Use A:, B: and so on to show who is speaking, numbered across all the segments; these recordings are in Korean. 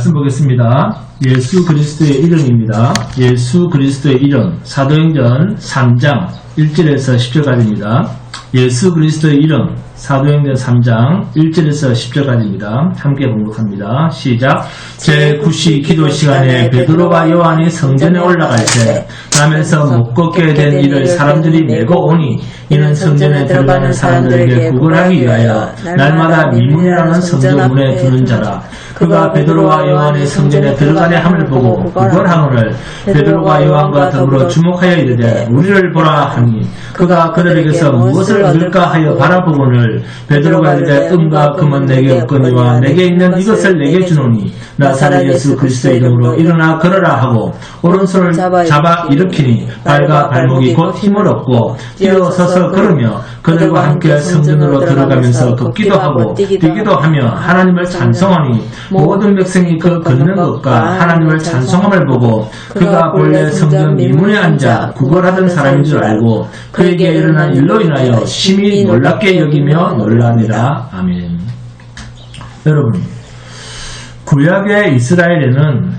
A: 말씀 보겠습니다. 예수 그리스도의 이름입니다. 예수 그리스도의 이름, 사도행전 3장 1절에서 10절까지입니다. 예수 그리스도의 이름, 사도행전 3장 1절에서 10절까지입니다. 함께 봉독합니다. 시작. 제9시 기도 시간에 베드로와 요한이 성전에 올라갈 때 남에서 못 걷게 된 이를 사람들이 메고 오니 이는 성전에 들어가는 사람들에게 구걸하기 위하여 날마다 미문이라는 성전 문에 두는 자라. 그가 베드로와 요한이 성전에 들어가려 함을 보고 구걸하노를 베드로와 요한과 더불어 주목하여 이르되 우리를 보라 하니 그가 그들에게서 무엇을 얻을까 하여 바라보거늘 베드로가 이르되 은과 금은 내게 없거니와 내게 있는 이것을 내게 주노니 나사렛 예수 그리스도의 이름으로 일어나 걸어라 하고 오른손을 잡아 일으키니 발과 발목이 곧 힘을 얻고 뛰어서서 걸으며 그들과 함께 성전으로 들어가면서 걷기도 하고 뛰기도 하며 하나님을 찬송하니 모든 백성이 그 걷는 것과 하나님을 찬송함을 보고 그가 본래 성전 미문에 앉아 구걸하던 사람인 줄 알고 그에게 일어난 일로 인하여 심히 놀랍게 여기며 놀라니라. 아멘. 여러분, 구약의 이스라엘에는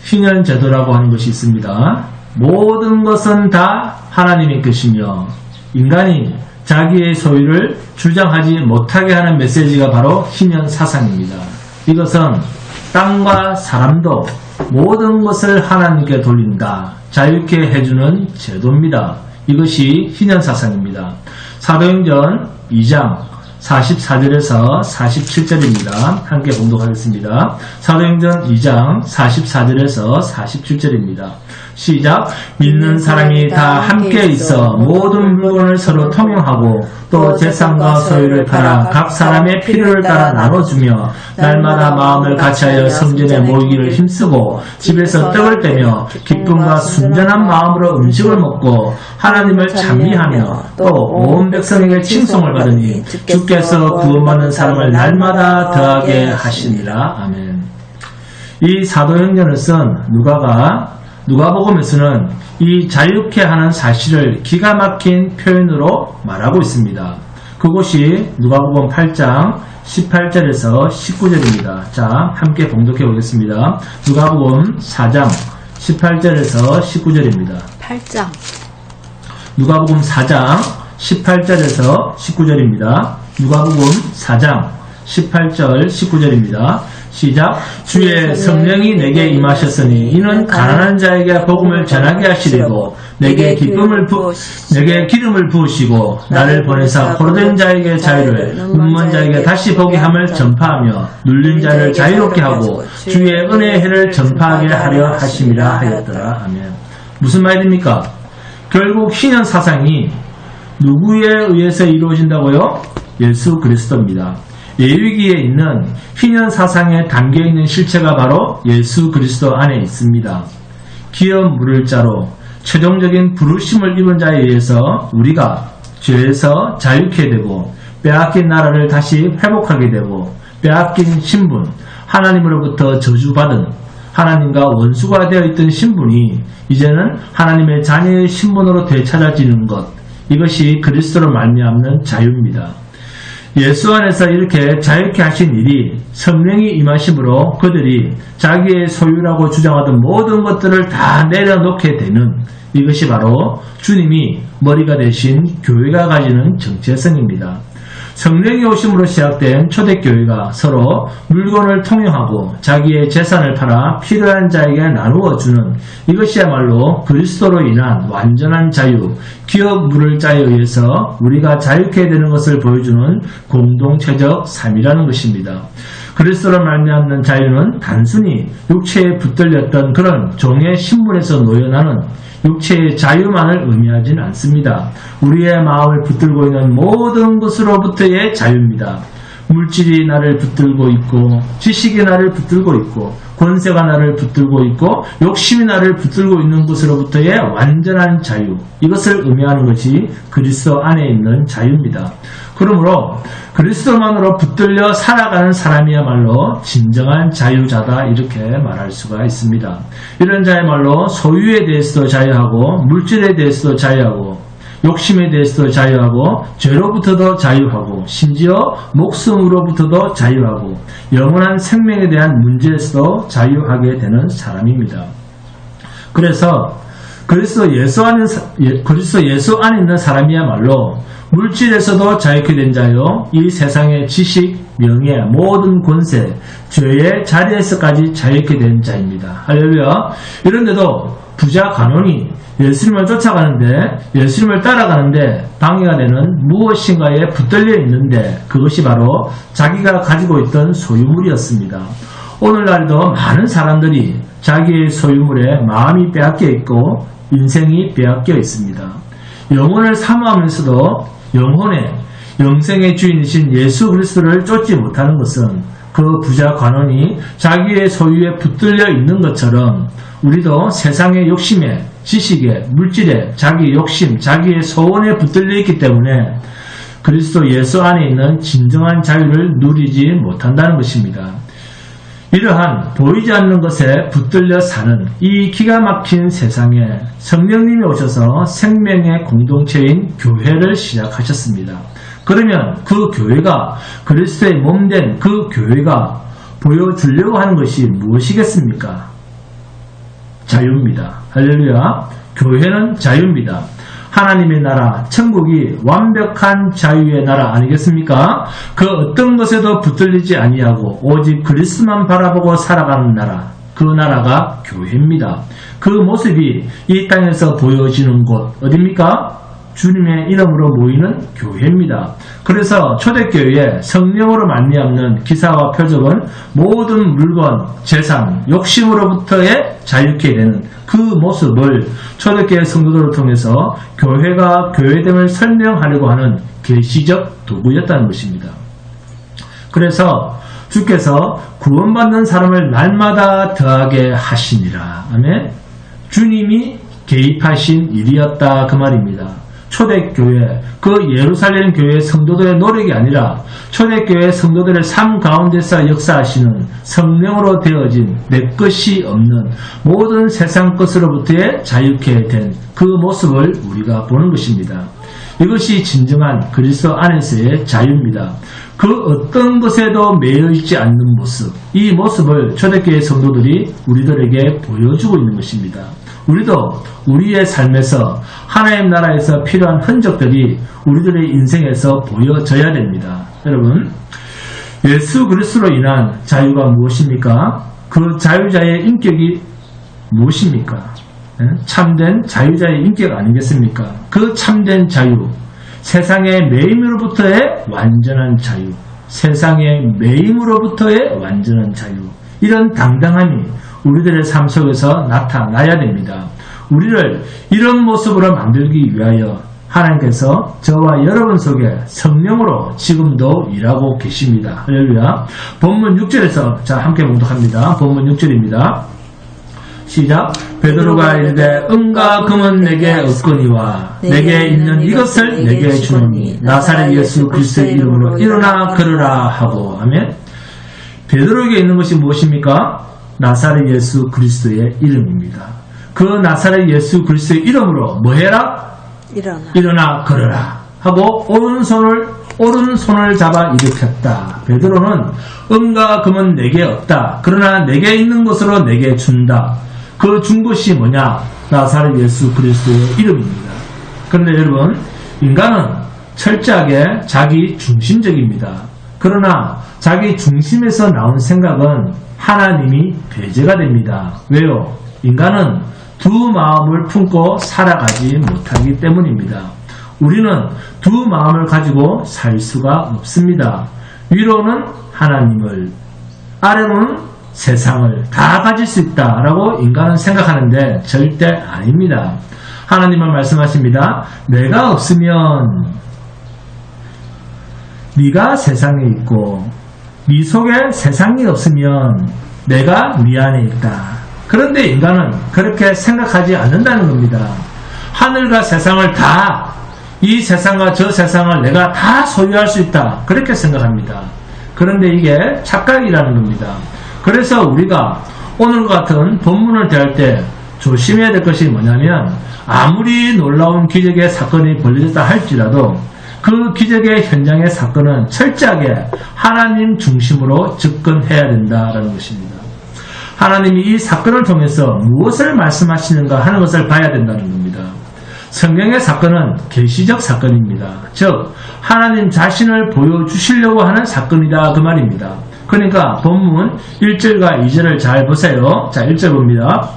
A: 희년 제도라고 하는 것이 있습니다. 모든 것은 다 하나님의 것이며 인간이 자기의 소유를 주장하지 못하게 하는 메시지가 바로 희년 사상입니다. 이것은 땅과 사람도 모든 것을 하나님께 돌린다, 자유케 해주는 제도입니다. 이것이 희년 사상입니다. 사도행전 2장 44절에서 47절입니다. 함께 봉독하겠습니다. 사도행전 2장 44절에서 47절입니다. 시작. 믿는 사람이 다 함께 있어 모든 물건을 서로 통용하고 또 재산과 소유를 팔아 각 사람의 필요를 따라 나눠주며 날마다 마음을 같이하여 성전에 모이기를 힘쓰고 집에서 떡을 떼며 기쁨과 순전한 마음으로 음식을 먹고 하나님을 찬미하며 또 온 백성에게 칭송을 받으니 주께서 구원받는 사람을 날마다 더하게 하시니라. 아멘. 이 사도행전을 쓴 누가복음에서는 이 자유케 하는 사실을 기가 막힌 표현으로 말하고 있습니다. 그곳이 누가복음 8장 18절에서 19절입니다. 자, 함께 봉독해 보겠습니다. 누가복음 4장 18절에서 19절입니다.
B: 8장.
A: 누가복음 4장 18절에서 19절입니다. 누가복음 4장 18절 19절입니다. 시작. 주의 성령이 내게 임하셨으니 이는 가난한 자에게 복음을 전하게 하시려고 내게 기름을 부으시고 나를 보내사 포로된 자에게 자유를 눈먼 자에게 다시 보게 함을 전파하며 눌린 자를 자유롭게 하고 주의 은혜의 해를 전파하게 하려 하심이라 하였더라. 아멘. 무슨 말입니까? 결국 희년 사상이 누구에 의해서 이루어진다고요? 예수 그리스도입니다. 예위기에 있는 희년 사상에 담겨있는 실체가 바로 예수 그리스도 안에 있습니다. 기업 물을 자로 최종적인 부르심을 입은 자에 의해서 우리가 죄에서 자유케 되고 빼앗긴 나라를 다시 회복하게 되고 빼앗긴 신분, 하나님으로부터 저주받은 하나님과 원수가 되어 있던 신분이 이제는 하나님의 자녀의 신분으로 되찾아지는 것, 이것이 그리스도로 말미암는 자유입니다. 예수 안에서 이렇게 자유케 하신 일이 성령이 임하심으로 그들이 자기의 소유라고 주장하던 모든 것들을 다 내려놓게 되는, 이것이 바로 주님이 머리가 되신 교회가 가지는 정체성입니다. 성령이 오심으로 시작된 초대교회가 서로 물건을 통용하고 자기의 재산을 팔아 필요한 자에게 나누어 주는, 이것이야말로 그리스도로 인한 완전한 자유, 기업 물을 자에 의해서 우리가 자유케 되는 것을 보여주는 공동체적 삶이라는 것입니다. 그리스도로 말미암는 자유는 단순히 육체에 붙들렸던 그런 종의 신분에서 놓여나는 육체의 자유만을 의미하지는 않습니다. 우리의 마음을 붙들고 있는 모든 것으로부터의 자유입니다. 물질이 나를 붙들고 있고 지식이 나를 붙들고 있고 권세가 나를 붙들고 있고 욕심이 나를 붙들고 있는 것으로부터의 완전한 자유, 이것을 의미하는 것이 그리스도 안에 있는 자유입니다. 그러므로 그리스도만으로 붙들려 살아가는 사람이야말로 진정한 자유자다, 이렇게 말할 수가 있습니다. 이런 자야말로 소유에 대해서도 자유하고 물질에 대해서도 자유하고 욕심에 대해서도 자유하고 죄로부터도 자유하고 심지어 목숨으로부터도 자유하고 영원한 생명에 대한 문제에서도 자유하게 되는 사람입니다. 그래서 그리스도 예수 안에 있는 사람이야말로 물질에서도 자유케 된 자요, 이 세상의 지식, 명예, 모든 권세, 죄의 자리에서까지 자유케 된 자입니다. 할렐루야. 이런데도 부자 간원이 예수님을 쫓아가는데, 예수님을 따라가는데 방해가 되는 무엇인가에 붙들려 있는데, 그것이 바로 자기가 가지고 있던 소유물이었습니다. 오늘날도 많은 사람들이 자기의 소유물에 마음이 빼앗겨 있고 인생이 빼앗겨 있습니다. 영혼을 사모하면서도 영생의 주인이신 예수 그리스도를 쫓지 못하는 것은 그 부자 관원이 자기의 소유에 붙들려 있는 것처럼 우리도 세상의 욕심에, 지식에, 물질에, 자기 욕심, 자기의 소원에 붙들려 있기 때문에 그리스도 예수 안에 있는 진정한 자유를 누리지 못한다는 것입니다. 이러한 보이지 않는 것에 붙들려 사는 이 기가 막힌 세상에 성령님이 오셔서 생명의 공동체인 교회를 시작하셨습니다. 그러면 그 교회가, 그리스도의 몸된 그 교회가 보여주려고 하는 것이 무엇이겠습니까? 자유입니다. 할렐루야. 교회는 자유입니다. 하나님의 나라, 천국이 완벽한 자유의 나라 아니겠습니까? 그 어떤 것에도 붙들리지 아니하고 오직 그리스도만 바라보고 살아가는 나라, 그 나라가 교회입니다. 그 모습이 이 땅에서 보여지는 곳 어디입니까? 주님의 이름으로 모이는 교회입니다. 그래서 초대교회에 성령으로 말미암는 기사와 표적은 모든 물건, 재산, 욕심으로부터의 자유케 되는 그 모습을 초대교회 성도들을 통해서 교회가 교회됨을 설명하려고 하는 계시적 도구였다는 것입니다. 그래서 주께서 구원받는 사람을 날마다 더하게 하시니라. 아멘. 주님이 개입하신 일이었다 그 말입니다. 초대교회, 그 예루살렘 교회 성도들의 노력이 아니라 초대교회 성도들의 삶 가운데서 역사하시는 성령으로 되어진 내 것이 없는 모든 세상 것으로부터의 자유케 된 그 모습을 우리가 보는 것입니다. 이것이 진정한 그리스도 안에서의 자유입니다. 그 어떤 것에도 매여있지 않는 모습, 이 모습을 초대교회 성도들이 우리들에게 보여주고 있는 것입니다. 우리도 우리의 삶에서 하나님 나라에서 필요한 흔적들이 우리들의 인생에서 보여져야 됩니다. 여러분, 예수 그리스도로 인한 자유가 무엇입니까? 그 자유자의 인격이 무엇입니까? 참된 자유자의 인격 아니겠습니까? 그 참된 자유, 세상의 매임으로부터의 완전한 자유, 세상의 매임으로부터의 완전한 자유, 이런 당당함이 우리들의 삶 속에서 나타나야 됩니다. 우리를 이런 모습으로 만들기 위하여 하나님께서 저와 여러분 속에 성령으로 지금도 일하고 계십니다. 할렐루야. 본문 6절에서 자 함께 봉독합니다. 본문 6절입니다. 시작. 베드로가 이르되 은과 금은 내게 없거니와 내게 있는 이것을 내게 주노니 나사렛 예수 그리스도의 이름으로 일어나 걸으라 하고. 아멘. 베드로에게 있는 것이 무엇입니까? 나사렛 예수 그리스도의 이름입니다. 그 나사렛 예수 그리스도의 이름으로 뭐 해라? 일어나 걸으라 하고 오른손을 잡아 일으켰다. 베드로는 은과 금은 내게 없다. 그러나 내게 있는 것으로 내게 준다. 그 준 것이 뭐냐? 나사렛 예수 그리스도의 이름입니다. 그런데 여러분, 인간은 철저하게 자기 중심적입니다. 그러나 자기 중심에서 나온 생각은 하나님이 배제가 됩니다. 왜요? 인간은 두 마음을 품고 살아가지 못하기 때문입니다. 우리는 두 마음을 가지고 살 수가 없습니다. 위로는 하나님을, 아래로는 세상을 다 가질 수 있다라고 인간은 생각하는데 절대 아닙니다. 하나님은 말씀하십니다. 내가 없으면 네가 세상에 있고 네 속에 세상이 없으면 내가 네 안에 있다. 그런데 인간은 그렇게 생각하지 않는다는 겁니다. 하늘과 세상을 다, 이 세상과 저 세상을 내가 다 소유할 수 있다. 그렇게 생각합니다. 그런데 이게 착각이라는 겁니다. 그래서 우리가 오늘과 같은 본문을 대할 때 조심해야 될 것이 뭐냐면 아무리 놀라운 기적의 사건이 벌어졌다 할지라도 그 기적의 현장의 사건은 철저하게 하나님 중심으로 접근해야 된다는 것입니다. 하나님이 이 사건을 통해서 무엇을 말씀하시는가 하는 것을 봐야 된다는 겁니다. 성경의 사건은 계시적 사건입니다. 즉 하나님 자신을 보여주시려고 하는 사건이다 그 말입니다. 그러니까 본문 1절과 2절을 잘 보세요. 자, 1절 봅니다.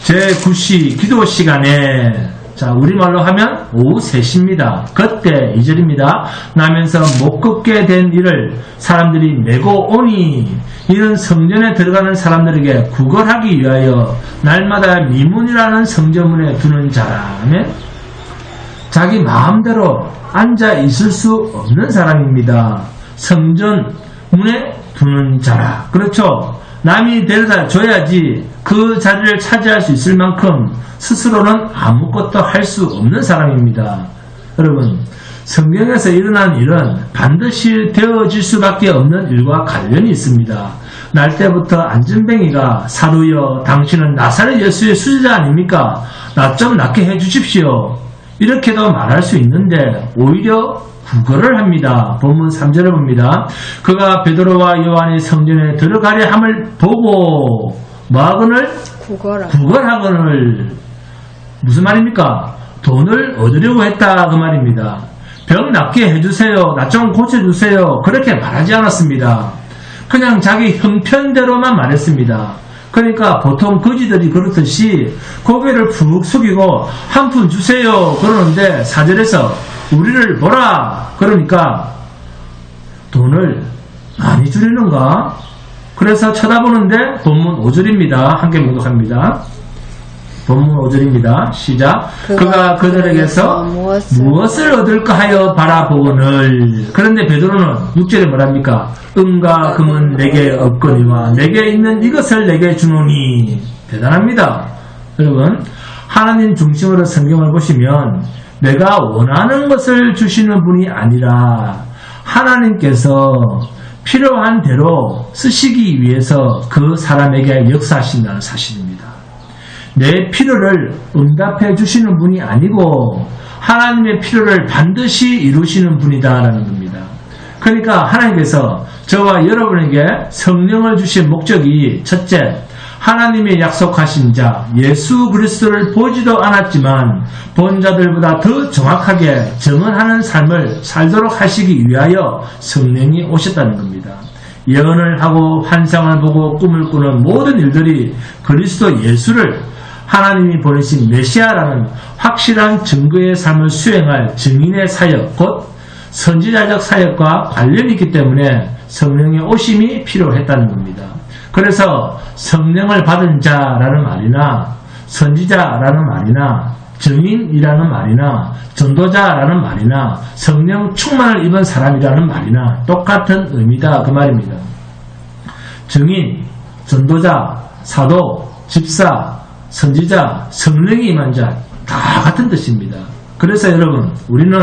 A: 제9시 기도 시간에, 자, 우리말로 하면 오후 3시입니다. 그때 2절입니다. 나면서 못 걷게 된 이를 사람들이 메고 오니 이는 성전에 들어가는 사람들에게 구걸하기 위하여 날마다 미문이라는 성전문에 두는 자라며 자기 마음대로 앉아 있을 수 없는 사람입니다. 성전 문에 두는 자라. 그렇죠. 남이 데려다 줘야지 그 자리를 차지할 수 있을 만큼 스스로는 아무것도 할 수 없는 사람입니다. 여러분, 성경에서 일어난 일은 반드시 되어질 수밖에 없는 일과 관련이 있습니다. 날 때부터 안전뱅이가 사도여 당신은 나사렛 예수의 수제자 아닙니까? 나 좀 낫게 해주십시오. 이렇게도 말할 수 있는데 오히려 구걸을 합니다. 본문 3절을 봅니다. 그가 베드로와 요한이 성전에 들어가려 함을 보고 뭐하거늘? 구걸하거늘. 무슨 말입니까? 돈을 얻으려고 했다 그 말입니다. 병 낫게 해주세요. 나 좀 고쳐주세요. 그렇게 말하지 않았습니다. 그냥 자기 형편대로만 말했습니다. 그러니까 보통 거지들이 그렇듯이 고개를 푹 숙이고 한 푼 주세요 그러는데 4절에서 우리를 보라 그러니까 돈을 많이 주려는가? 그래서 쳐다보는데 본문 5절입니다. 함께 묵독합니다. 본문 5절입니다. 시작. 그가 그들에게서 무엇을 얻을까 하여 바라보거늘. 그런데 베드로는 6절에 뭐랍니까? 은과 금은 내게 없거니와 내게 있는 이것을 내게 주노니. 대단합니다. 여러분, 하나님 중심으로 성경을 보시면 내가 원하는 것을 주시는 분이 아니라 하나님께서 필요한 대로 쓰시기 위해서 그 사람에게 역사하신다는 사실입니다. 내 필요를 응답해 주시는 분이 아니고 하나님의 필요를 반드시 이루시는 분이다라는 겁니다. 그러니까 하나님께서 저와 여러분에게 성령을 주신 목적이 첫째, 하나님의 약속하신 자 예수 그리스도를 보지도 않았지만 본 자들보다 더 정확하게 정언하는 삶을 살도록 하시기 위하여 성령이 오셨다는 겁니다. 예언을 하고 환상을 보고 꿈을 꾸는 모든 일들이 그리스도 예수를 하나님이 보내신 메시아라는 확실한 증거의 삶을 수행할 증인의 사역, 곧 선지자적 사역과 관련이 있기 때문에 성령의 오심이 필요했다는 겁니다. 그래서 성령을 받은 자라는 말이나 선지자라는 말이나 증인이라는 말이나 전도자라는 말이나 성령 충만을 입은 사람이라는 말이나 똑같은 의미다 그 말입니다. 증인, 전도자, 사도, 집사, 선지자, 성령이 임한 자 다 같은 뜻입니다. 그래서 여러분, 우리는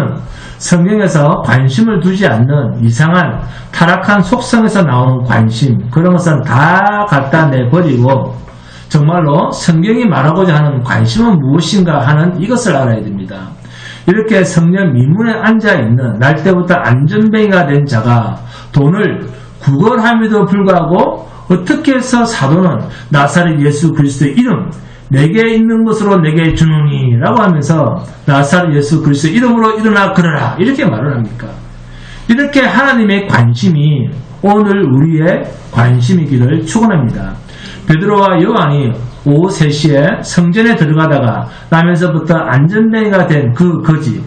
A: 성경에서 관심을 두지 않는 이상한 타락한 속성에서 나오는 관심, 그런 것은 다 갖다 내버리고 정말로 성경이 말하고자 하는 관심은 무엇인가 하는 이것을 알아야 됩니다. 이렇게 성령 미문에 앉아있는 날 때부터 안전뱅이가 된 자가 돈을 구걸함에도 불구하고 어떻게 해서 사도는 나사렛 예수 그리스도의 이름 내게 있는 것으로 내게 주노니 라고 하면서 나사렛 예수 그리스도의 이름으로 일어나 걸어라 이렇게 말을 합니까? 이렇게 하나님의 관심이 오늘 우리의 관심이기를 축원합니다. 베드로와 요한이 오후 3시에 성전에 들어가다가 나면서부터 안전뱅이가 된 그 거지,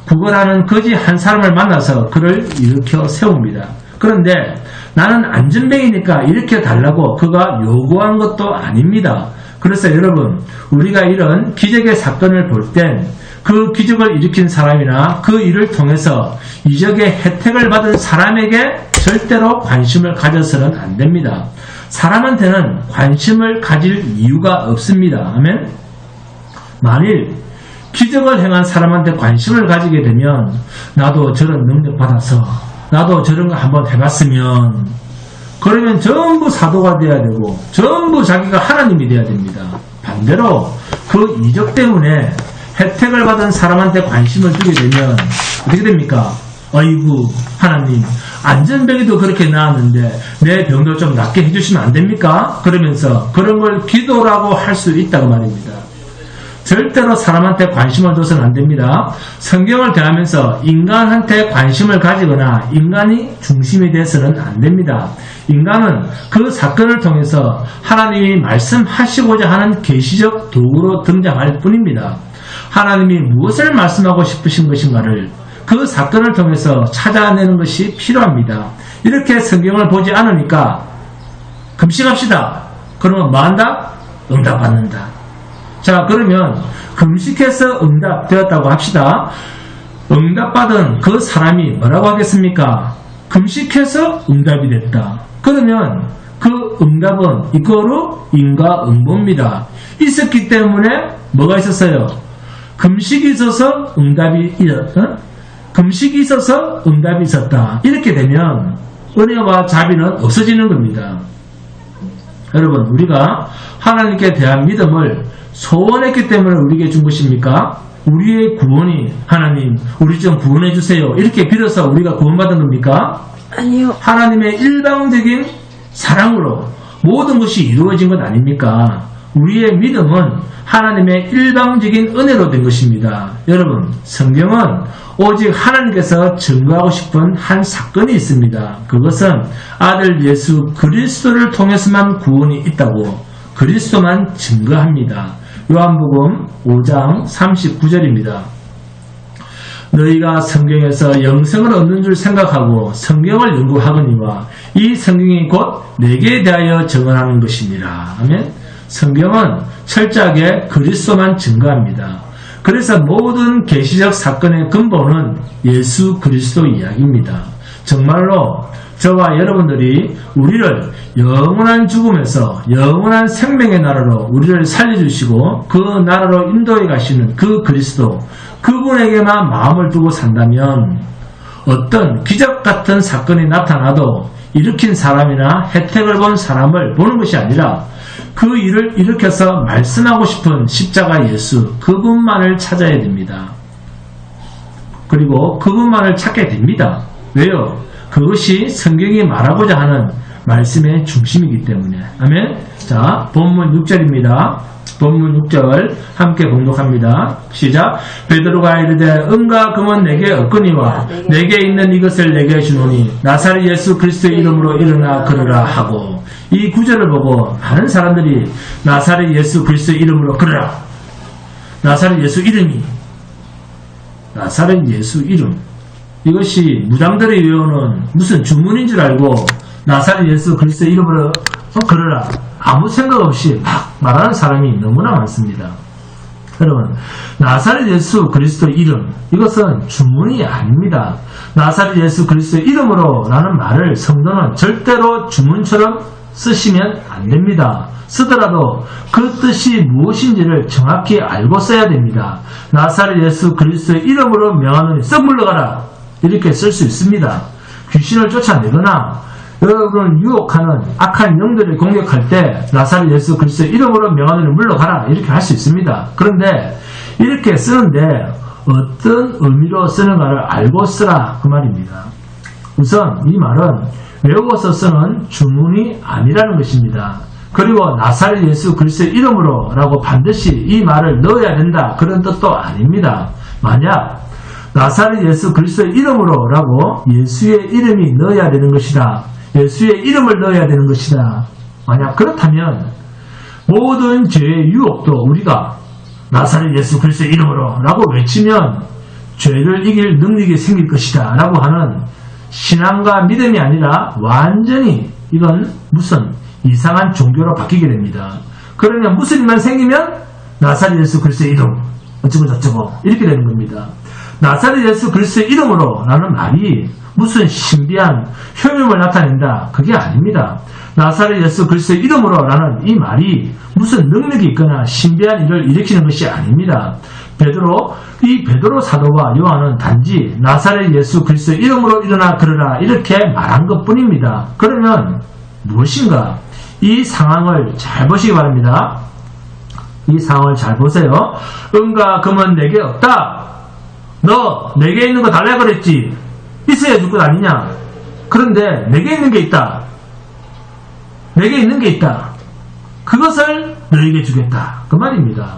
A: 구걸하는 거지 한 사람을 만나서 그를 일으켜 세웁니다. 그런데 나는 안전뱅이니까 일으켜 달라고 그가 요구한 것도 아닙니다. 그래서 여러분, 우리가 이런 기적의 사건을 볼 땐 그 기적을 일으킨 사람이나 그 일을 통해서 이적의 혜택을 받은 사람에게 절대로 관심을 가져서는 안 됩니다. 사람한테는 관심을 가질 이유가 없습니다. 아멘? 만일 기적을 행한 사람한테 관심을 가지게 되면 나도 저런 능력 받아서 나도 저런 거 한번 해봤으면, 그러면 전부 사도가 돼야 되고 전부 자기가 하나님이 돼야 됩니다. 반대로 그 이적 때문에 혜택을 받은 사람한테 관심을 두게 되면 어떻게 됩니까? 아이고 하나님 안전병이도 그렇게 나았는데 내 병도 좀 낫게 해주시면 안 됩니까? 그러면서 그런 걸 기도라고 할 수 있다고 말입니다. 절대로 사람한테 관심을 둬서는 안 됩니다. 성경을 대하면서 인간한테 관심을 가지거나 인간이 중심이 돼서는 안 됩니다. 인간은 그 사건을 통해서 하나님이 말씀하시고자 하는 계시적 도구로 등장할 뿐입니다. 하나님이 무엇을 말씀하고 싶으신 것인가를 그 사건을 통해서 찾아내는 것이 필요합니다. 이렇게 성경을 보지 않으니까 금식합시다. 그러면 뭐 한다? 응답받는다. 자, 그러면 금식해서 응답되었다고 합시다. 응답받은 그 사람이 뭐라고 하겠습니까? 금식해서 응답이 됐다. 그러면 그 응답은 이거로 인과응보입니다. 있었기 때문에 뭐가 있었어요? 금식이 있어서 금식이 있어서 응답이 있었다. 이렇게 되면 은혜와 자비는 없어지는 겁니다. 여러분, 우리가 하나님께 대한 믿음을 소원했기 때문에 우리에게 준 것입니까? 우리의 구원이 하나님 우리 좀 구원해 주세요 이렇게 빌어서 우리가 구원받은 겁니까?
B: 아니요.
A: 하나님의 일방적인 사랑으로 모든 것이 이루어진 것 아닙니까? 우리의 믿음은 하나님의 일방적인 은혜로 된 것입니다. 여러분, 성경은 오직 하나님께서 증거하고 싶은 한 사건이 있습니다. 그것은 아들 예수 그리스도를 통해서만 구원이 있다고 그리스도만 증거합니다. 요한복음 5장 39절입니다. 너희가 성경에서 영생을 얻는 줄 생각하고 성경을 연구하거니와 이 성경이 곧 내게 대하여 증언하는 것입니다. 아멘. 성경은 철저하게 그리스도만 증거합니다. 그래서 모든 계시적 사건의 근본은 예수 그리스도 이야기입니다. 정말로 저와 여러분들이 우리를 영원한 죽음에서 영원한 생명의 나라로 우리를 살려주시고 그 나라로 인도해 가시는 그 그리스도, 그분에게만 마음을 두고 산다면 어떤 기적 같은 사건이 나타나도 일으킨 사람이나 혜택을 본 사람을 보는 것이 아니라 그 일을 일으켜서 말씀하고 싶은 십자가 예수, 그분만을 찾아야 됩니다. 그리고 그분만을 찾게 됩니다. 왜요? 그것이 성경이 말하고자 하는 말씀의 중심이기 때문에. 아멘. 자, 본문 6절입니다. 본문 6절 함께 봉독합니다. 시작. 베드로가 이르되 은과 금은 내게 없거니와 내게 있는 이것을 내게 주노니 나사렛 예수 그리스도의 이름으로 일어나 걸으라 하고, 이 구절을 보고 많은 사람들이 나사렛 예수 그리스도의 이름으로 걸으라, 나사렛 예수 이름이, 나사렛 예수 이름, 이것이 무당들이 외우는 무슨 주문인 줄 알고 나사렛 예수 그리스도의 이름으로 걸으라 아무 생각 없이 막 말하는 사람이 너무나 많습니다. 여러분, 나사렛 예수 그리스도의 이름, 이것은 주문이 아닙니다. 나사렛 예수 그리스도의 이름으로 라는 말을 성도는 절대로 주문처럼 쓰시면 안 됩니다. 쓰더라도 그 뜻이 무엇인지를 정확히 알고 써야 됩니다. 나사렛 예수 그리스도의 이름으로 명하노니 썩 물러가라, 이렇게 쓸 수 있습니다. 귀신을 쫓아내거나 여러분을 유혹하는 악한 영들을 공격할 때 나사렛 예수 그리스도의 이름으로 명하노니 물러가라, 이렇게 할 수 있습니다. 그런데 이렇게 쓰는데 어떤 의미로 쓰는가를 알고 쓰라, 그 말입니다. 우선 이 말은 외워서 쓰는 주문이 아니라는 것입니다. 그리고 나사렛 예수 그리스도의 이름으로 라고 반드시 이 말을 넣어야 된다, 그런 뜻도 아닙니다. 만약 나사렛 예수 그리스도의 이름으로 라고 예수의 이름이 넣어야 되는 것이다, 예수의 이름을 넣어야 되는 것이다, 만약 그렇다면 모든 죄의 유혹도 우리가 나사렛 예수 그리스도의 이름으로 라고 외치면 죄를 이길 능력이 생길 것이다 라고 하는 신앙과 믿음이 아니라 완전히 이건 무슨 이상한 종교로 바뀌게 됩니다. 그러면 무슨 일만 생기면 나사렛 예수 그리스도의 이름 어쩌고 저쩌고 이렇게 되는 겁니다. 나사렛 예수 그리스도의 이름으로 라는 말이 무슨 신비한 효용을 나타낸다, 그게 아닙니다. 나사렛 예수 그리스도의 이름으로 라는 이 말이 무슨 능력이 있거나 신비한 일을 일으키는 것이 아닙니다. 베드로 사도와 요한은 단지 나사렛 예수 그리스도의 이름으로 일어나 걸으라, 이렇게 말한 것 뿐입니다. 그러면 무엇인가? 이 상황을 잘 보시기 바랍니다. 이 상황을 잘 보세요. 은과 금은 내게 없다. 너 내게 있는 거 달라 그랬지. 있어야 줄 것 아니냐. 그런데 내게 있는 게 있다. 내게 있는 게 있다. 그것을 너에게 주겠다. 그 말입니다.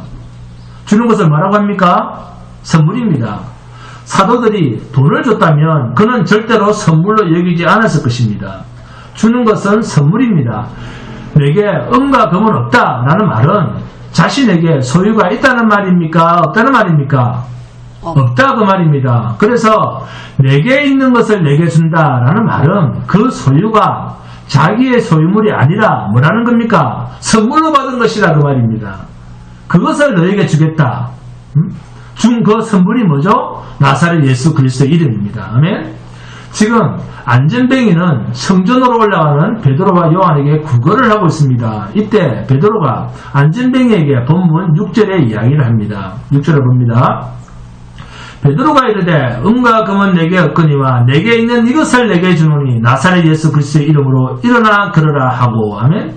A: 주는 것을 뭐라고 합니까? 선물입니다. 사도들이 돈을 줬다면 그는 절대로 선물로 여기지 않았을 것입니다. 주는 것은 선물입니다. 내게 은과 금은 없다 라는 말은 자신에게 소유가 있다는 말입니까? 없다는 말입니까? 없다 그 말입니다. 그래서 내게 있는 것을 내게 준다 라는 말은 그 소유가 자기의 소유물이 아니라 뭐라는 겁니까? 선물로 받은 것이라 그 말입니다. 그것을 너에게 주겠다. 준 그 선물이 뭐죠? 나사렛 예수 그리스도의 이름입니다. 아멘. 지금 안전뱅이는 성전으로 올라가는 베드로와 요한에게 구걸을 하고 있습니다. 이때 베드로가 안전뱅이에게 본문 6절의 이야기를 합니다. 6절을 봅니다. 베드로가 이르되 은과 금은 내게 없거니와 내게 있는 이것을 내게 주노니 나사렛 예수 그리스도의 이름으로 일어나 걸으라 하고. 아멘.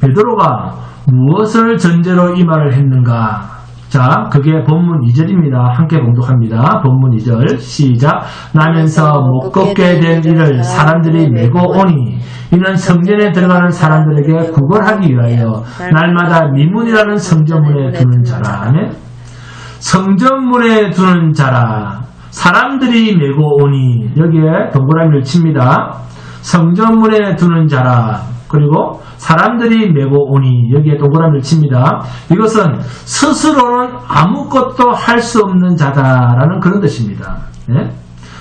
A: 베드로가 무엇을 전제로 이 말을 했는가? 자, 그게 본문 2절입니다. 함께 봉독합니다. 본문 2절 시작. 나면서 못 걷게 된 이를 사람들이 메고 오니 이는 성전에 들어가는 사람들에게 구걸하기 위하여 날마다 미문이라는 성전문에 두는 자라. 아멘. 성전문에 두는 자라. 사람들이 메고 오니 여기에 동그라미를 칩니다. 성전문에 두는 자라. 그리고 사람들이 메고 오니 여기에 동그라미를 칩니다. 이것은 스스로는 아무것도 할 수 없는 자다라는 그런 뜻입니다. 네?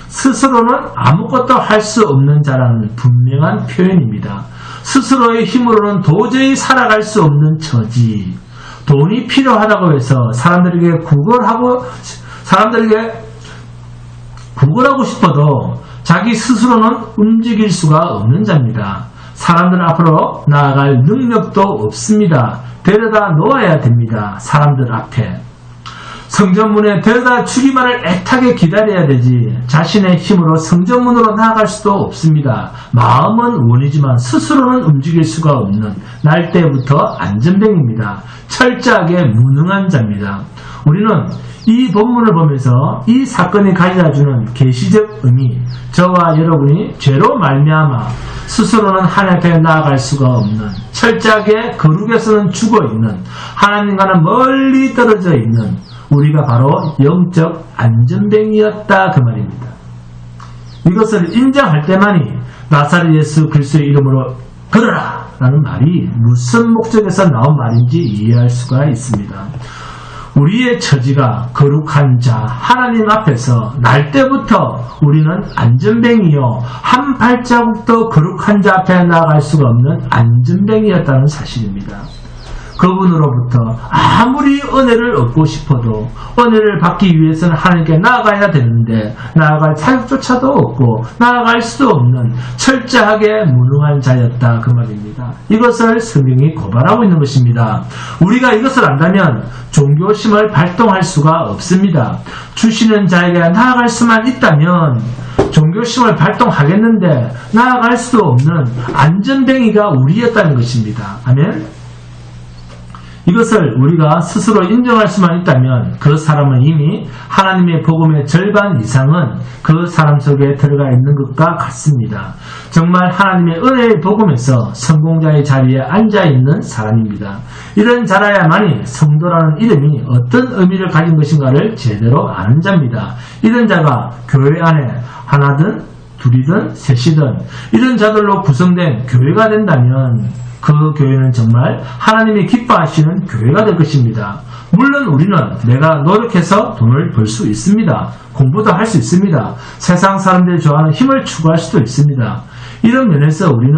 A: 스스로는 아무것도 할 수 없는 자라는 분명한 표현입니다. 스스로의 힘으로는 도저히 살아갈 수 없는 처지. 돈이 필요하다고 해서 사람들에게 구걸하고 싶어도 자기 스스로는 움직일 수가 없는 자입니다. 사람들 앞으로 나아갈 능력도 없습니다. 데려다 놓아야 됩니다. 사람들 앞에. 성전문에 데려다 주기만을 애타게 기다려야 되지 자신의 힘으로 성전문으로 나아갈 수도 없습니다. 마음은 원이지만 스스로는 움직일 수가 없는 날 때부터 안전뱅입니다. 철저하게 무능한 자입니다. 우리는 이 본문을 보면서 이 사건이 가져다 주는 계시적 의미, 저와 여러분이 죄로 말미암아 스스로는 하나님 앞에 나아갈 수가 없는, 철저하게 거룩에서는 죽어있는, 하나님과는 멀리 떨어져 있는 우리가 바로 영적 안전뱅이였다 그 말입니다. 이것을 인정할 때만이 나사렛 예수 그리스도의 이름으로 걸어라 라는 말이 무슨 목적에서 나온 말인지 이해할 수가 있습니다. 우리의 처지가 거룩한 자 하나님 앞에서 날 때부터 우리는 안전뱅이요 한 발자국도 거룩한 자 앞에 나아갈 수가 없는 안전뱅이였다는 사실입니다. 그분으로부터 아무리 은혜를 얻고 싶어도 은혜를 받기 위해서는 하나님께 나아가야 되는데 나아갈 자격조차도 없고 나아갈 수도 없는 철저하게 무능한 자였다 그 말입니다. 이것을 성경이 고발하고 있는 것입니다. 우리가 이것을 안다면 종교심을 발동할 수가 없습니다. 주시는 자에게 나아갈 수만 있다면 종교심을 발동하겠는데 나아갈 수도 없는 안전뱅이가 우리였다는 것입니다. 아멘. 이것을 우리가 스스로 인정할 수만 있다면 그 사람은 이미 하나님의 복음의 절반 이상은 그 사람 속에 들어가 있는 것과 같습니다. 정말 하나님의 은혜의 복음에서 성공자의 자리에 앉아있는 사람입니다. 이런 자라야만이 성도라는 이름이 어떤 의미를 가진 것인가를 제대로 아는 자입니다. 이런 자가 교회 안에 하나든 둘이든 셋이든 이런 자들로 구성된 교회가 된다면 그 교회는 정말 하나님이 기뻐하시는 교회가 될 것입니다. 물론 우리는 내가 노력해서 돈을 벌 수 있습니다. 공부도 할 수 있습니다. 세상 사람들이 좋아하는 힘을 추구할 수도 있습니다. 이런 면에서 우리는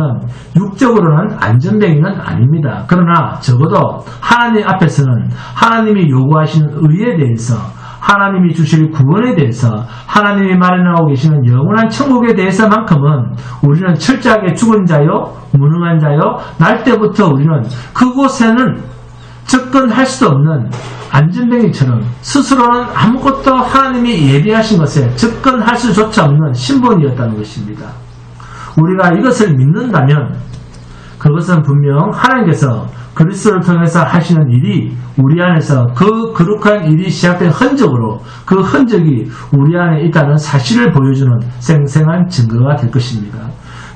A: 육적으로는 안전뱅이는 아닙니다. 그러나 적어도 하나님 앞에서는 하나님이 요구하시는 의에 대해서 하나님이 주실 구원에 대해서 하나님이 마련하고 계시는 영원한 천국에 대해서만큼은 우리는 철저하게 죽은 자요 무능한 자요 날 때부터 우리는 그곳에는 접근할 수도 없는 안전뱅이처럼 스스로는 아무것도 하나님이 예비하신 것에 접근할 수조차 없는 신본이었다는 것입니다. 우리가 이것을 믿는다면 그것은 분명 하나님께서 그리스도를 통해서 하시는 일이 우리 안에서 그 거룩한 일이 시작된 흔적으로 그 흔적이 우리 안에 있다는 사실을 보여주는 생생한 증거가 될 것입니다.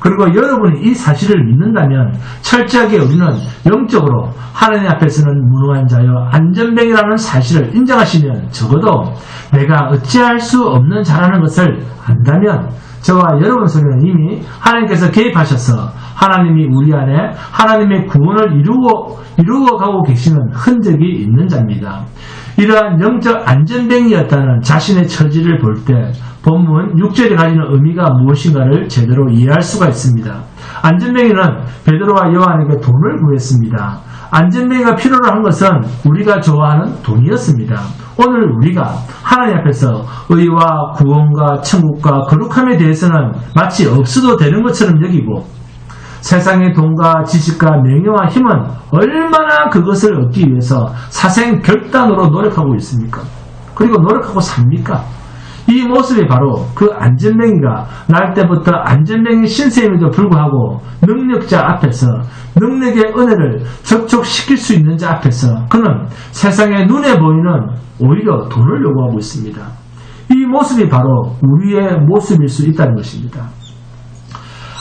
A: 그리고 여러분이 이 사실을 믿는다면 철저하게 우리는 영적으로 하나님 앞에서는 무능한 자여 안전뱅이라는 사실을 인정하시면 적어도 내가 어찌할 수 없는 자라는 것을 안다면 저와 여러분 속에는 이미 하나님께서 개입하셔서 하나님이 우리 안에 하나님의 구원을 이루어가고 계시는 흔적이 있는 자입니다. 이러한 영적 안전뱅이였다는 자신의 처지를 볼 때 본문 6절이 가지는 의미가 무엇인가를 제대로 이해할 수가 있습니다. 안전뱅이는 베드로와 요한에게 돈을 구했습니다. 안전뱅이가 필요로 한 것은 우리가 좋아하는 돈이었습니다. 오늘 우리가 하나님 앞에서 의와 구원과 천국과 거룩함에 대해서는 마치 없어도 되는 것처럼 여기고 세상의 돈과 지식과 명예와 힘은 얼마나 그것을 얻기 위해서 사생결단으로 노력하고 있습니까? 그리고 노력하고 삽니까? 이 모습이 바로 그 안전뱅이가 날 때부터 안전뱅이 신세임에도 불구하고 능력자 앞에서 능력의 은혜를 접촉시킬 수 있는 자 앞에서 그는 세상의 눈에 보이는 오히려 돈을 요구하고 있습니다. 이 모습이 바로 우리의 모습일 수 있다는 것입니다.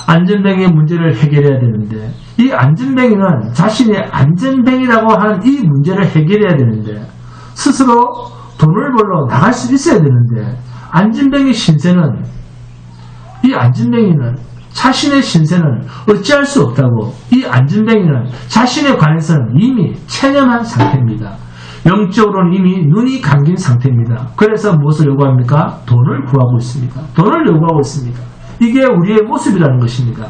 A: 안전뱅이의 문제를 해결해야 되는데 이 안전뱅이는 자신의 안전뱅이라고 하는 이 문제를 해결해야 되는데 스스로 돈을 벌러 나갈 수 있어야 되는데 안전뱅이 신세는 이 안전뱅이는 자신의 신세는 어찌할 수 없다고 이 안전뱅이는 자신에 관해서는 이미 체념한 상태입니다. 영적으로는 이미 눈이 감긴 상태입니다. 그래서 무엇을 요구합니까? 돈을 구하고 있습니다. 돈을 요구하고 있습니다. 이게 우리의 모습이라는 것입니다.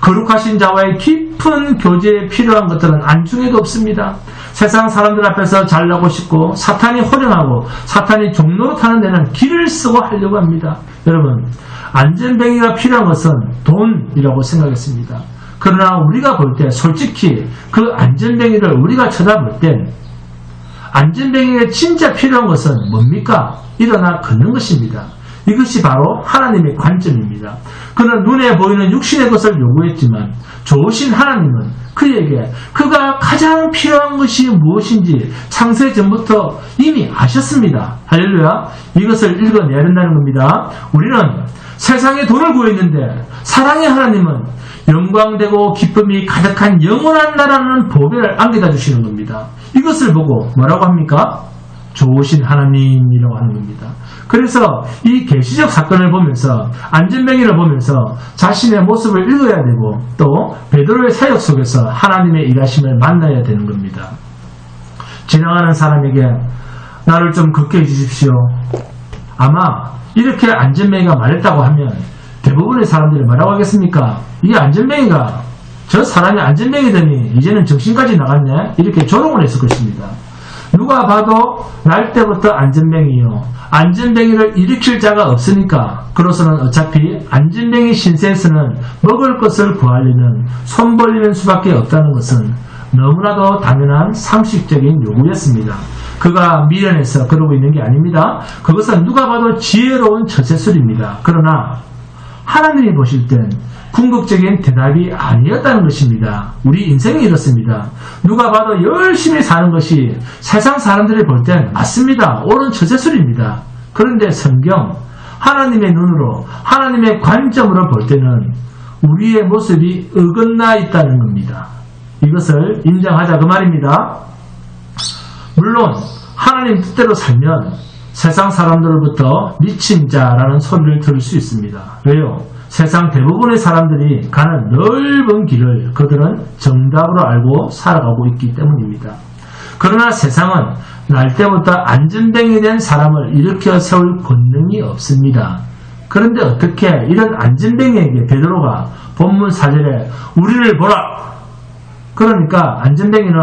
A: 거룩하신 자와의 깊은 교제에 필요한 것들은 안중에도 없습니다. 세상 사람들 앞에서 잘나고 싶고 사탄이 호령하고 사탄이 종로로 타는 데는 길을 쓰고 하려고 합니다. 여러분, 안전뱅이가 필요한 것은 돈이라고 생각했습니다. 그러나 우리가 볼 때 솔직히 그 안전뱅이를 우리가 쳐다볼 땐 안전뱅이에 진짜 필요한 것은 뭡니까? 일어나 걷는 것입니다. 이것이 바로 하나님의 관점입니다. 그는 눈에 보이는 육신의 것을 요구했지만 좋으신 하나님은 그에게 그가 가장 필요한 것이 무엇인지 창세 전부터 이미 아셨습니다. 할렐루야. 이것을 읽어내야 된다는 겁니다. 우리는 세상에 돈을 구했는데 사랑의 하나님은 영광되고 기쁨이 가득한 영원한 나라는 보배를 안겨다 주시는 겁니다. 이것을 보고 뭐라고 합니까? 좋으신 하나님이라고 하는 겁니다. 그래서 이 계시적 사건을 보면서 안전뱅이를 보면서 자신의 모습을 읽어야 되고 또 베드로의 사역 속에서 하나님의 일하심을 만나야 되는 겁니다. 지나가는 사람에게 나를 좀 걷게 해주십시오. 아마 이렇게 안전뱅이가 말했다고 하면 대부분의 사람들이 뭐라고 하겠습니까? 이 안전뱅이가 저 사람이 안전뱅이더니 이제는 정신까지 나갔네? 이렇게 조롱을 했을 것입니다. 누가 봐도 날 때부터 안전뱅이요. 안전뱅이를 일으킬 자가 없으니까 그로서는 어차피 안전뱅이 신세에서는 먹을 것을 구하려면 손 벌리는 수밖에 없다는 것은 너무나도 당연한 상식적인 요구였습니다. 그가 미련해서 그러고 있는 게 아닙니다. 그것은 누가 봐도 지혜로운 처세술입니다. 그러나 하나님이 보실 땐 궁극적인 대답이 아니었다는 것입니다. 우리 인생이 이렇습니다. 누가 봐도 열심히 사는 것이 세상 사람들이 볼 땐 맞습니다. 옳은 처세술입니다. 그런데 성경, 하나님의 눈으로 하나님의 관점으로 볼 때는 우리의 모습이 어긋나 있다는 겁니다. 이것을 인정하자 그 말입니다. 물론 하나님 뜻대로 살면 세상 사람들로부터 미친 자라는 소리를 들을 수 있습니다. 왜요? 세상 대부분의 사람들이 가는 넓은 길을 그들은 정답으로 알고 살아가고 있기 때문입니다. 그러나 세상은 날 때부터 안전뱅이 된 사람을 일으켜 세울 권능이 없습니다. 그런데 어떻게 이런 안전뱅이에게 베드로가 본문 4절에 우리를 보라! 그러니까 안전뱅이는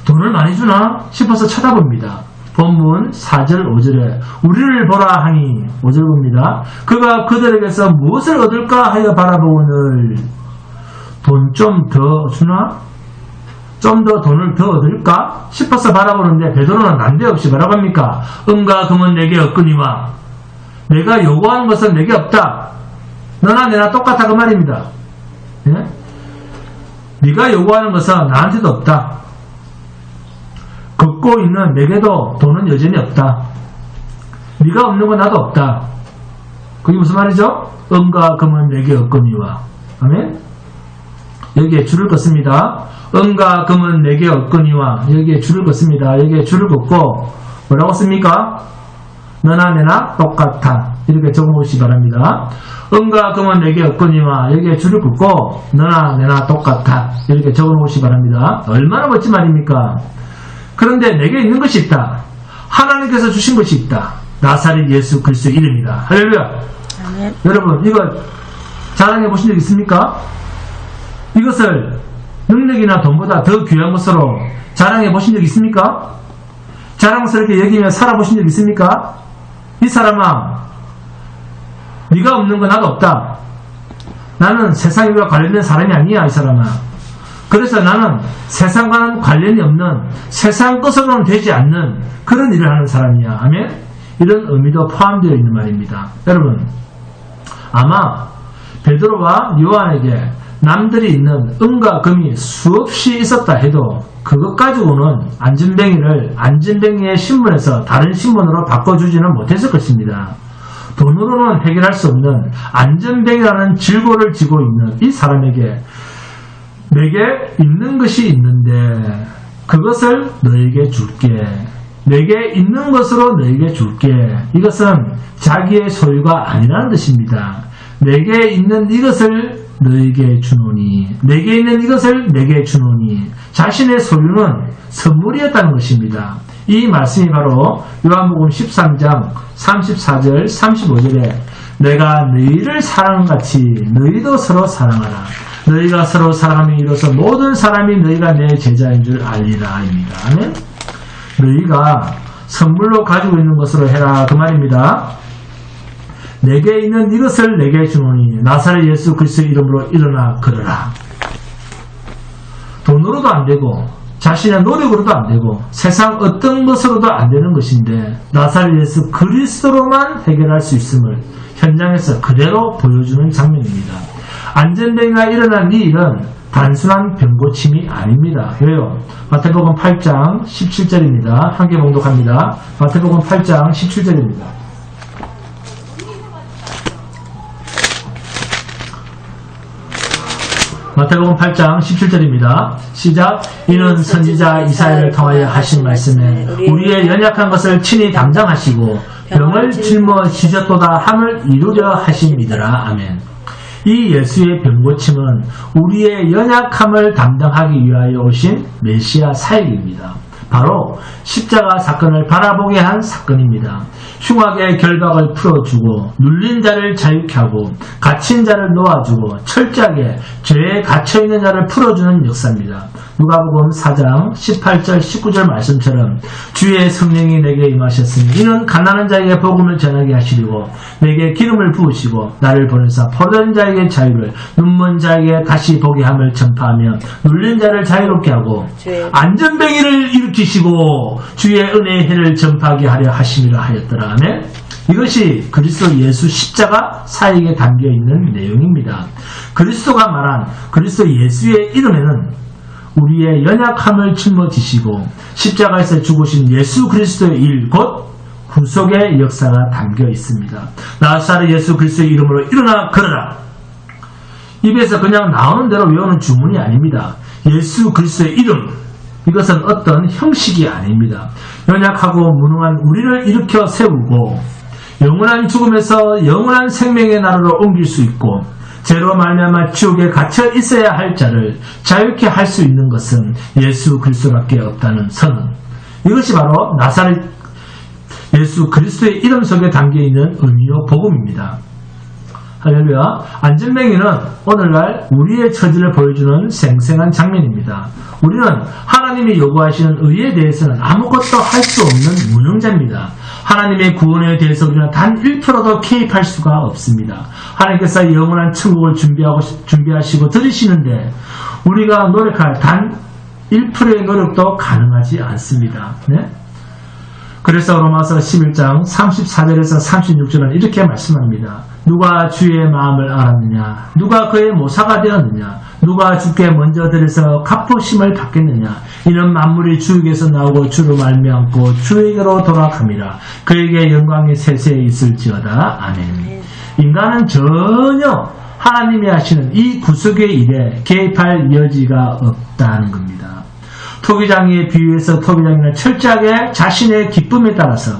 A: 돈을 많이 주나 싶어서 쳐다봅니다. 본문 4절 5절에 우리를 보라 하니 5절 봅니다. 그가 그들에게서 무엇을 얻을까 하여 바라보거늘 돈 좀 더 주나? 좀 더 돈을 더 얻을까 싶어서 바라보는데 베드로는 난데없이 뭐라고 합니까? 은과 금은 내게 없거니와 내가 요구하는 것은 내게 없다. 너나 내나 똑같아 그 말입니다. 예? 네가 요구하는 것은 나한테도 없다. 얻고 있는 내게도 돈은 여전히 없다. 네가 없는 건 나도 없다. 그게 무슨 말이죠? 은과 금은 내게 없거니와. 아멘. 여기에 줄을 긋습니다. 은과 금은 내게 없거니와. 여기에 줄을 긋습니다. 여기에 줄을 긋고 뭐라고 씁니까? 너나 내나 똑같아. 이렇게 적어보시기 바랍니다. 은과 금은 내게 없거니와. 여기에 줄을 긋고 너나 내나 똑같아. 이렇게 적어놓으시기 바랍니다. 얼마나 멋진 말입니까? 그런데 내게 있는 것이 있다. 하나님께서 주신 것이 있다. 나사렛 예수 그리스도의 이름이다. 할렐루야.
B: 아멘.
A: 여러분 이거 자랑해 보신 적 있습니까? 이것을 능력이나 돈보다 더 귀한 것으로 자랑해 보신 적 있습니까? 자랑스럽게 여기며 살아보신 적 있습니까? 이 사람아, 네가 없는 건 나도 없다. 나는 세상과 관련된 사람이 아니야. 이 사람아. 그래서 나는 세상과는 관련이 없는, 세상 것으로는 되지 않는 그런 일을 하는 사람이야. 아멘? 이런 의미도 포함되어 있는 말입니다. 여러분, 아마 베드로와 요한에게 남들이 있는 은과 금이 수없이 있었다 해도 그것 가지고는 안전뱅이의 신분에서 다른 신분으로 바꿔주지는 못했을 것입니다. 돈으로는 해결할 수 없는 안전뱅이라는 질고를 지고 있는 이 사람에게 내게 있는 것이 있는데 그것을 너에게 줄게. 내게 있는 것으로 너에게 줄게. 이것은 자기의 소유가 아니라는 뜻입니다. 내게 있는 이것을 너에게 주노니, 내게 있는 이것을 내게 주노니, 자신의 소유는 선물이었다는 것입니다. 이 말씀이 바로 요한복음 13장 34절 35절에 내가 너희를 사랑같이 너희도 서로 사랑하라. 너희가 서로 사랑함에 이로써 모든 사람이 너희가 내 제자인 줄 알리라 입니다. 아멘? 너희가 선물로 가지고 있는 것으로 해라 그 말입니다. 내게 있는 이것을 내게 주노니 나사렛 예수 그리스도의 이름으로 일어나 걸어라. 돈으로도 안 되고 자신의 노력으로도 안 되고 세상 어떤 것으로도 안 되는 것인데 나사렛 예수 그리스도로만 해결할 수 있음을 현장에서 그대로 보여주는 장면입니다. 안전뱅이가 일어난 이 일은 단순한 병고침이 아닙니다. 왜요? 마태복음 8장 17절입니다. 함께 봉독합니다. 마태복음 8장 17절입니다. 마태복음 8장 17절입니다. 시작. 이는 선지자 이사야를 통하여 하신 말씀에 우리의 연약한 것을 친히 담당하시고 병을 짊어지셨도다 함을 이루려 하심이더라. 아멘. 이 예수의 병고침은 우리의 연약함을 담당하기 위하여 오신 메시아 사역입니다. 바로 십자가 사건을 바라보게 한 사건입니다. 흉악의 결박을 풀어주고 눌린 자를 자유케 하고 갇힌 자를 놓아주고 철저하게 죄에 갇혀있는 자를 풀어주는 역사입니다. 누가복음 4장 18절 19절 말씀처럼 주의 성령이 내게 임하셨으니 이는 가난한 자에게 복음을 전하게 하시려고 내게 기름을 부으시고 나를 보내사 포로된 자에게 자유를 눈먼 자에게 다시 보게 함을 전파하며 눌린 자를 자유롭게 하고 안전뱅이를 일으키시고 주의 은혜의 해를 전파하게 하려 하심이라 하였더라. 아멘. 이것이 그리스도 예수 십자가 사역에 담겨있는 내용입니다. 그리스도가 말한 그리스도 예수의 이름에는 우리의 연약함을 짊어지시고 십자가에서 죽으신 예수 그리스도의 일, 곧 구속의 역사가 담겨 있습니다. 나사렛 예수 그리스도의 이름으로 일어나 걸어라. 입에서 그냥 나오는 대로 외우는 주문이 아닙니다. 예수 그리스도의 이름, 이것은 어떤 형식이 아닙니다. 연약하고 무능한 우리를 일으켜 세우고 영원한 죽음에서 영원한 생명의 나라로 옮길 수 있고 죄로 말미암아 지옥에 갇혀 있어야 할 자를 자유케 할 수 있는 것은 예수 그리스도밖에 없다는 선언. 이것이 바로 나사렛 예수 그리스도의 이름 속에 담겨있는 의미요 복음입니다. 할렐루야. 안전뱅이는 오늘날 우리의 처지를 보여주는 생생한 장면입니다. 우리는 하나님이 요구하시는 의에 대해서는 아무것도 할 수 없는 무능자입니다. 하나님의 구원에 대해서 우리는 단 1%도 개입할 수가 없습니다. 하나님께서 영원한 천국을 준비하시고 들으시는데 우리가 노력할 단 1%의 노력도 가능하지 않습니다. 네? 그래서 로마서 11장 34절에서 36절은 이렇게 말씀합니다. 누가 주의 마음을 알았느냐? 누가 그의 모사가 되었느냐? 누가 주께 먼저 들여서 갚으심을 받겠느냐? 이는 만물이 주에게서 나오고 주로 말미암고 주에게로 돌아갑니다. 그에게 영광이 세세히 있을지어다. 아멘. 인간은 전혀 하나님이 하시는 이 구속의 일에 개입할 여지가 없다는 겁니다. 토기장이에 비유해서 토기장이는 철저하게 자신의 기쁨에 따라서,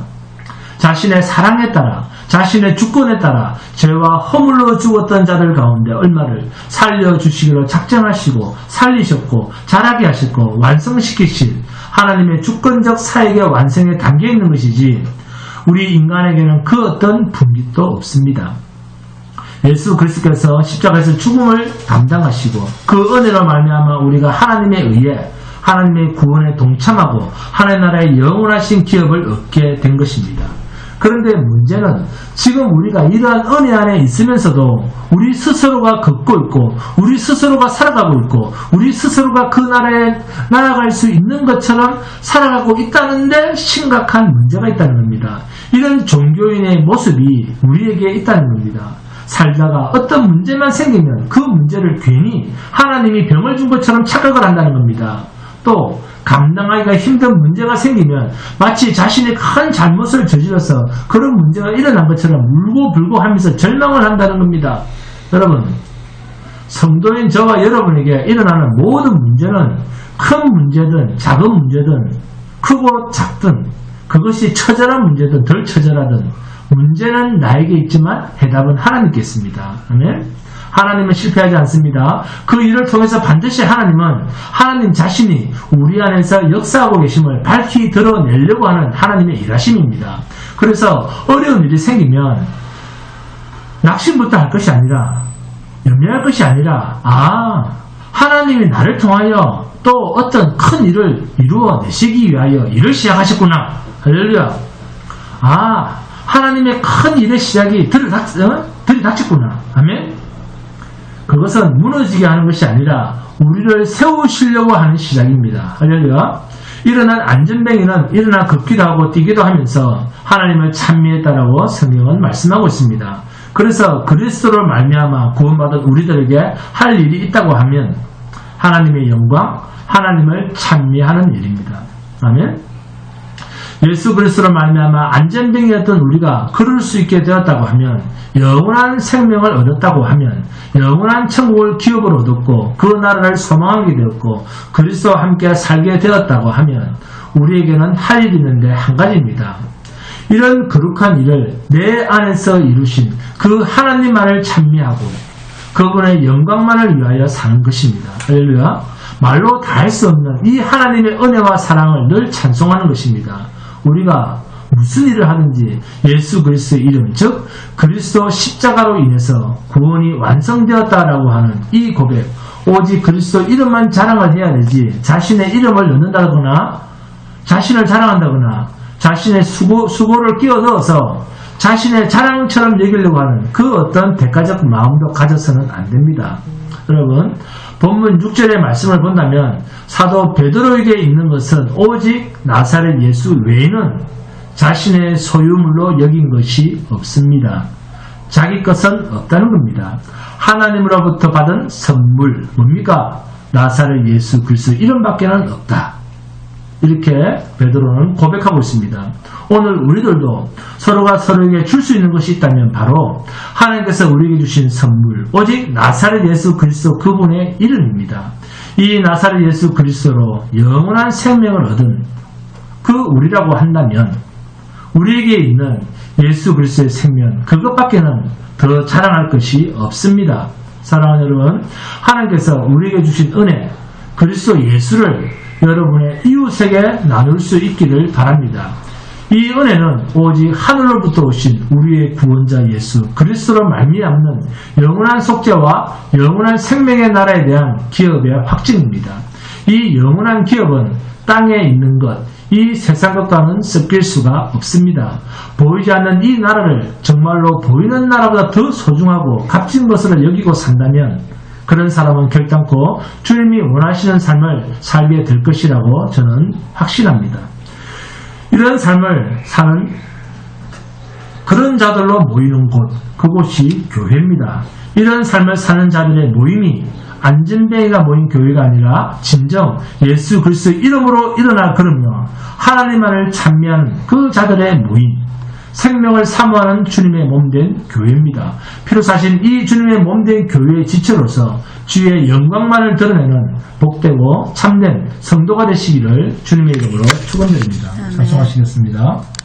A: 자신의 사랑에 따라, 자신의 주권에 따라 죄와 허물로 죽었던 자들 가운데 얼마를 살려주시기로 작정하시고 살리셨고 자라게 하셨고 완성시키실 하나님의 주권적 사역의 완성에 담겨있는 것이지 우리 인간에게는 그 어떤 분깃도 없습니다. 예수 그리스도께서 십자가에서 죽음을 담당하시고 그 은혜로 말미암아 우리가 하나님에 의해 하나님의 구원에 동참하고 하나님 나라의 영원하신 기업을 얻게 된 것입니다. 그런데 문제는 지금 우리가 이러한 은혜 안에 있으면서도 우리 스스로가 걷고 있고 우리 스스로가 살아가고 있고 우리 스스로가 그 나라에 날아갈 수 있는 것처럼 살아가고 있다는데 심각한 문제가 있다는 겁니다. 이런 종교인의 모습이 우리에게 있다는 겁니다. 살다가 어떤 문제만 생기면 그 문제를 괜히 하나님이 병을 준 것처럼 착각을 한다는 겁니다. 또 감당하기가 힘든 문제가 생기면 마치 자신이 큰 잘못을 저질러서 그런 문제가 일어난 것처럼 울고불고 하면서 절망을 한다는 겁니다. 여러분, 성도인 저와 여러분에게 일어나는 모든 문제는 큰 문제든 작은 문제든 크고 작든 그것이 처절한 문제든 덜 처절하든 문제는 나에게 있지만 해답은 하나님께 있습니다. 아멘? 하나님은 실패하지 않습니다. 그 일을 통해서 반드시 하나님 자신이 우리 안에서 역사하고 계심을 밝히 드러내려고 하는 하나님의 일하심입니다. 그래서 어려운 일이 생기면 낙심부터 할 것이 아니라 염려할 것이 아니라 하나님이 나를 통하여 또 어떤 큰 일을 이루어내시기 위하여 일을 시작하셨구나. 할렐루야. 하나님의 큰 일의 시작이 들이닥쳤구나. 아멘. 그것은 무너지게 하는 것이 아니라 우리를 세우시려고 하는 시작입니다. 할렐루야. 일어난 안전뱅이는 일어나 걷기도 하고 뛰기도 하면서 하나님을 찬미했다라고 성경은 말씀하고 있습니다. 그래서 그리스도를 말미암아 구원받은 우리들에게 할 일이 있다고 하면 하나님의 영광, 하나님을 찬미하는 일입니다. 아멘. 예수 그리스도로 말미암아 안전뱅이였던 우리가 걸을 수 있게 되었다고 하면 영원한 생명을 얻었다고 하면 영원한 천국을 기업으로 얻었고 그 나라를 소망하게 되었고 그리스도와 함께 살게 되었다고 하면 우리에게는 할 일이 있는데 한 가지입니다. 이런 거룩한 일을 내 안에서 이루신 그 하나님만을 찬미하고 그분의 영광만을 위하여 사는 것입니다. 할렐루야. 말로 다 할 수 없는 이 하나님의 은혜와 사랑을 늘 찬송하는 것입니다. 우리가 무슨 일을 하든지 예수 그리스도의 이름, 즉 그리스도 십자가로 인해서 구원이 완성되었다라고 하는 이 고백, 오직 그리스도 이름만 자랑을 해야 되지 자신의 이름을 넣는다거나 자신을 자랑한다거나 자신의 수고를 끼워 넣어서 자신의 자랑처럼 여기려고 하는 그 어떤 대가적 마음도 가져서는 안 됩니다. 여러분, 본문 6절의 말씀을 본다면 사도 베드로에게 있는 것은 오직 나사렛 예수 외에는 자신의 소유물로 여긴 것이 없습니다. 자기 것은 없다는 겁니다. 하나님으로부터 받은 선물, 뭡니까? 나사렛 예수 그리스도 이름밖에는 없다. 이렇게 베드로는 고백하고 있습니다. 오늘 우리들도 서로가 서로에게 줄 수 있는 것이 있다면 바로 하나님께서 우리에게 주신 선물, 오직 나사렛 예수 그리스도 그분의 이름입니다. 이 나사렛 예수 그리스도로 영원한 생명을 얻은 그 우리라고 한다면 우리에게 있는 예수 그리스도의 생명, 그것밖에는 더 자랑할 것이 없습니다. 사랑하는 여러분, 하나님께서 우리에게 주신 은혜, 그리스도 예수를 여러분의 이웃에게 나눌 수 있기를 바랍니다. 이 은혜는 오직 하늘로부터 오신 우리의 구원자 예수 그리스도로 말미암는 영원한 속죄와 영원한 생명의 나라에 대한 기업의 확증입니다. 이 영원한 기업은 땅에 있는 것, 이 세상 것과는 섞일 수가 없습니다. 보이지 않는 이 나라를 정말로 보이는 나라보다 더 소중하고 값진 것으로 여기고 산다면 그런 사람은 결단코 주님이 원하시는 삶을 살게 될 것이라고 저는 확신합니다. 이런 삶을 사는 그런 자들로 모이는 곳, 그곳이 교회입니다. 이런 삶을 사는 자들의 모임이 안진뱅이가 모인 교회가 아니라 진정 예수 그리스도의 이름으로 일어나 걸으며 하나님만을 찬미하는 그 자들의 모임, 생명을 사모하는 주님의 몸된 교회입니다. 피로사신 이 주님의 몸된 교회의 지체로서 주의 영광만을 드러내는 복되고 참된 성도가 되시기를 주님의 이름으로 축원드립니다. 찬송하시겠습니다.